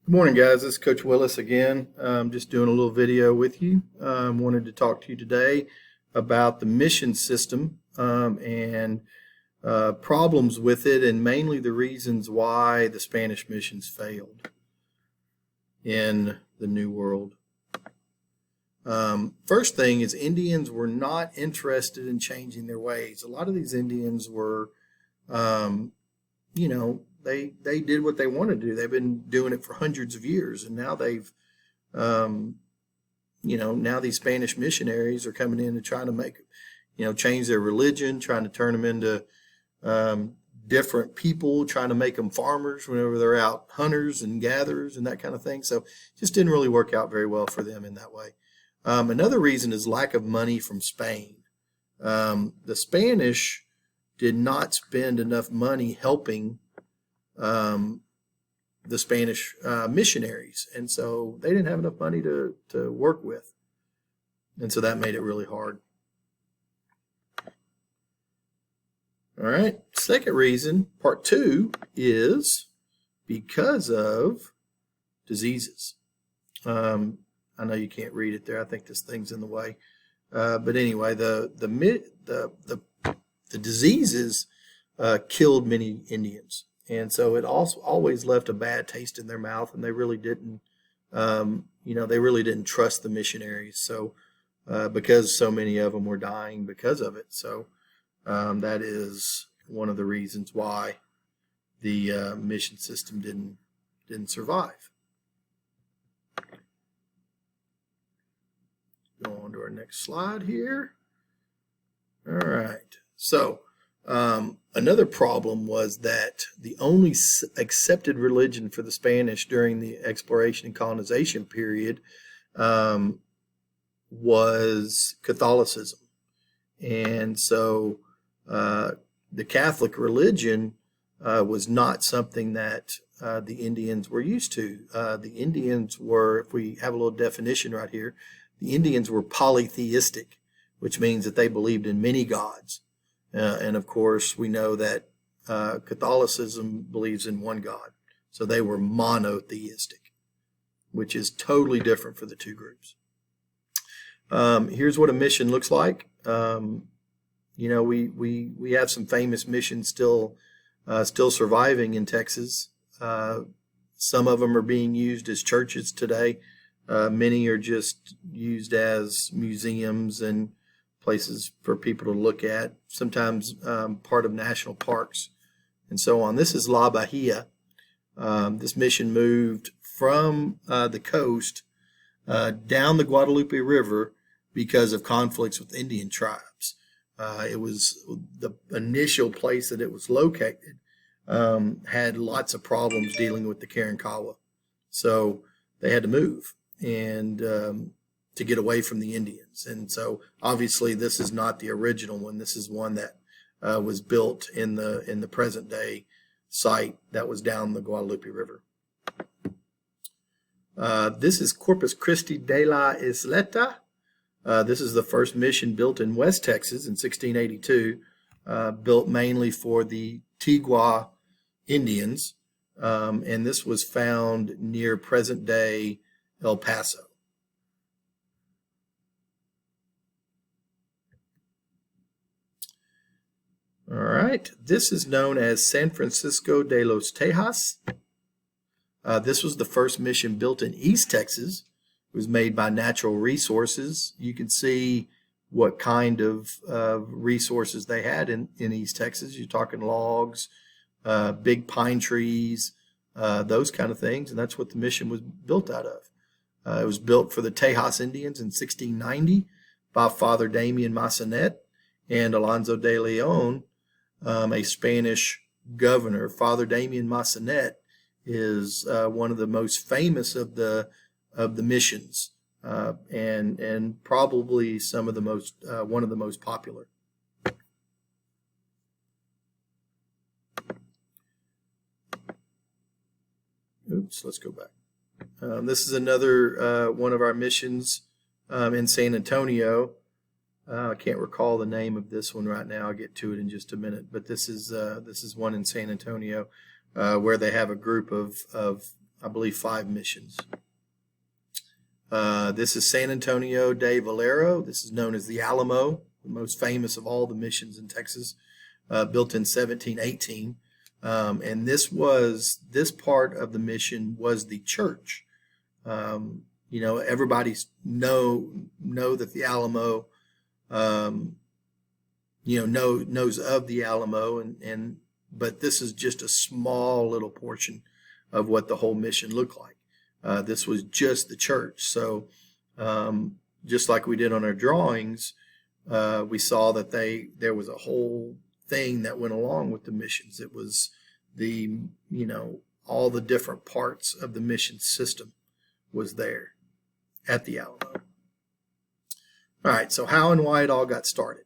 Good morning, guys. This is Coach Willis again. Just doing a little video with you. Wanted to talk to you today about the mission system and problems with it, and mainly the reasons why the Spanish missions failed in the New World. First thing is Indians were not interested in changing their ways. A lot of these Indians were, you know, they did what they wanted to do. They've been doing it for hundreds of years, and now now these Spanish missionaries are coming in and trying to make, change their religion, trying to turn them into different people, trying to make them farmers whenever they're out hunters and gatherers and that kind of thing. So it just didn't really work out very well for them in that way. Another reason is lack of money from Spain. The Spanish did not spend enough money helping the Spanish missionaries, and so they didn't have enough money to work with, and so that made it really hard. All right, second reason, part two, is because of diseases. I know you can't read it there. I think this thing's in the way, but anyway, the diseases killed many Indians. And so it also always left a bad taste in their mouth, and they really didn't, they really didn't trust the missionaries. So, because so many of them were dying because of it. So, that is one of the reasons why the mission system didn't survive. Go on to our next slide here. All right. So, another problem was that the only accepted religion for the Spanish during the exploration and colonization period was Catholicism. And so the Catholic religion was not something that the Indians were used to. The Indians were, if we have a little definition right here, the Indians were polytheistic, which means that they believed in many gods. And of course, we know that Catholicism believes in one God. So they were monotheistic, which is totally different for the two groups. Here's what a mission looks like. We have some famous missions still surviving in Texas. Some of them are being used as churches today. Many are just used as museums and places for people to look at, sometimes part of national parks and so on. This is La Bahia. This mission moved from the coast down the Guadalupe River because of conflicts with Indian tribes. It was the initial place that it was located had lots of problems dealing with the Karankawa. So they had to move and to get away from the Indians. And so obviously this is not the original one. This is one that was built in the present day site that was down the Guadalupe River. This is Corpus Christi de la Isleta. This is the first mission built in West Texas in 1682, built mainly for the Tigua Indians. And this was found near present day El Paso. All right, this is known as San Francisco De Los Tejas. This was the first mission built in East Texas. It was made by Natural Resources. You can see what kind of resources they had in East Texas. You're talking logs, big pine trees, those kind of things, and that's what the mission was built out of. It was built for the Tejas Indians in 1690 by Father Damien Massanet and Alonso de Leon, a Spanish governor. Father Damien Massanet is one of the most famous of the missions, and probably some of the most one of the most popular. Oops, let's go back. This is another one of our missions in San Antonio. I can't recall the name of this one right now. I'll get to it in just a minute. But this is one in San Antonio where they have a group of I believe, 5 missions. This is San Antonio de Valero. This is known as the Alamo, the most famous of all the missions in Texas, built in 1718. And this part of the mission was the church. Everybody know that the Alamo, knows of the Alamo, but this is just a small little portion of what the whole mission looked like. This was just the church. So just like we did on our drawings, we saw that there was a whole thing that went along with the missions. It was all the different parts of the mission system was there at the Alamo. All right, so how and why it all got started.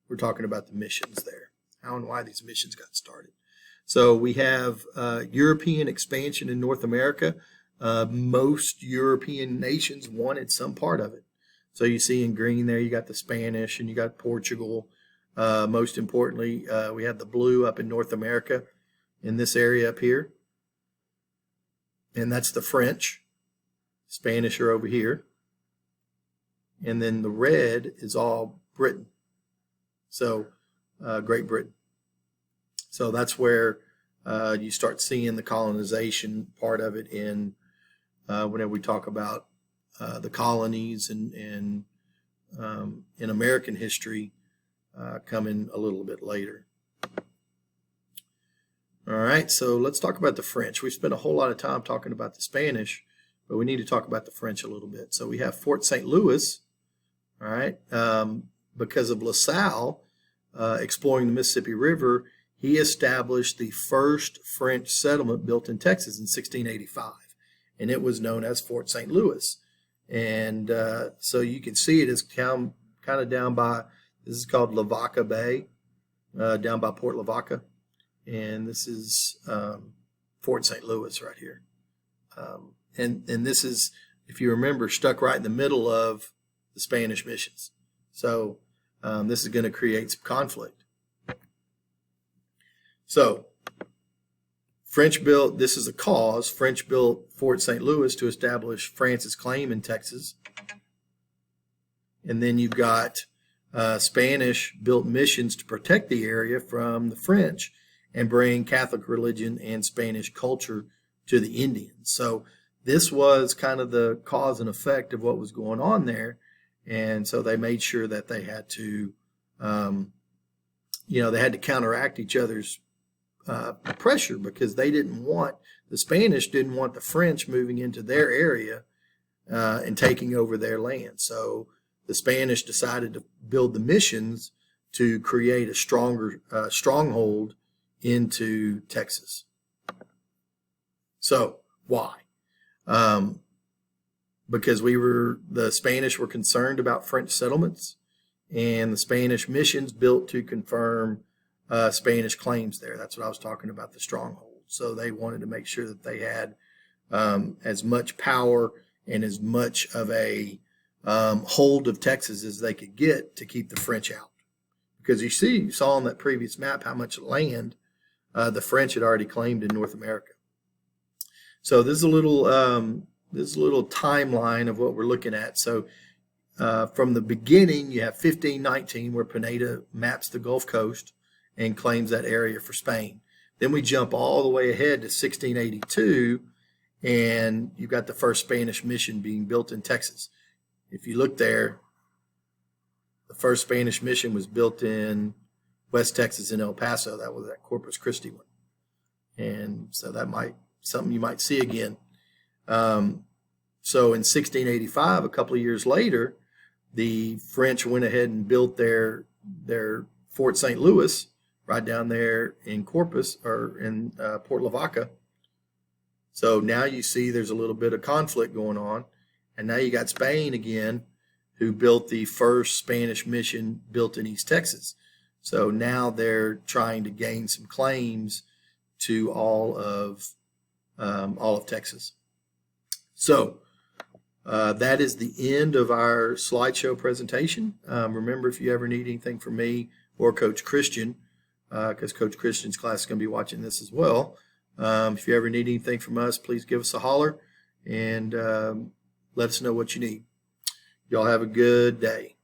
We're talking about the missions there, how and why these missions got started. So we have European expansion in North America. Most European nations wanted some part of it. So you see in green there, you got the Spanish and you got Portugal. Most importantly, we have the blue up in North America in this area up here. And that's the French. Spanish are over here. And then the red is all Britain. So Great Britain. So that's where you start seeing the colonization part of it in whenever we talk about the colonies and in American history coming a little bit later. All right, so let's talk about the French. We spent a whole lot of time talking about the Spanish, but we need to talk about the French a little bit. So we have Fort St. Louis, all right, because of LaSalle exploring the Mississippi River, he established the first French settlement built in Texas in 1685, and it was known as Fort St. Louis. And so you can see it is kind of down by, this is called Lavaca Bay, down by Port Lavaca. And this is Fort St. Louis right here. And this is, if you remember, stuck right in the middle of the Spanish missions. So this is going to create some conflict. So French built, this is a cause, French built Fort St. Louis to establish France's claim in Texas. And then you've got Spanish built missions to protect the area from the French and bring Catholic religion and Spanish culture to the Indians. So this was kind of the cause and effect of what was going on there. And so they made sure that they had to, they had to counteract each other's pressure, because they didn't want, the Spanish didn't want the French moving into their area and taking over their land. So the Spanish decided to build the missions to create a stronger stronghold into Texas. So why? Because the Spanish were concerned about French settlements, and the Spanish missions built to confirm Spanish claims there. That's what I was talking about, the stronghold. So they wanted to make sure that they had as much power and as much of a hold of Texas as they could get to keep the French out. Because you saw on that previous map how much land the French had already claimed in North America. So this is a little timeline of what we're looking at. So from the beginning, you have 1519, where Pineda maps the Gulf Coast and claims that area for Spain. Then we jump all the way ahead to 1682, and you've got the first Spanish mission being built in Texas. If you look there, the first Spanish mission was built in West Texas in El Paso. That was that Corpus Christi one. And so that might something you might see again. So in 1685, a couple of years later, the French went ahead and built their Fort St. Louis right down there in Corpus, or in Port Lavaca. So now you see there's a little bit of conflict going on. And now you got Spain again, who built the first Spanish mission built in East Texas. So now they're trying to gain some claims to all of Texas. So that is the end of our slideshow presentation. Remember, if you ever need anything from me or Coach Christian, because Coach Christian's class is going to be watching this as well, If you ever need anything from us, please give us a holler and let us know what you need. Y'all have a good day.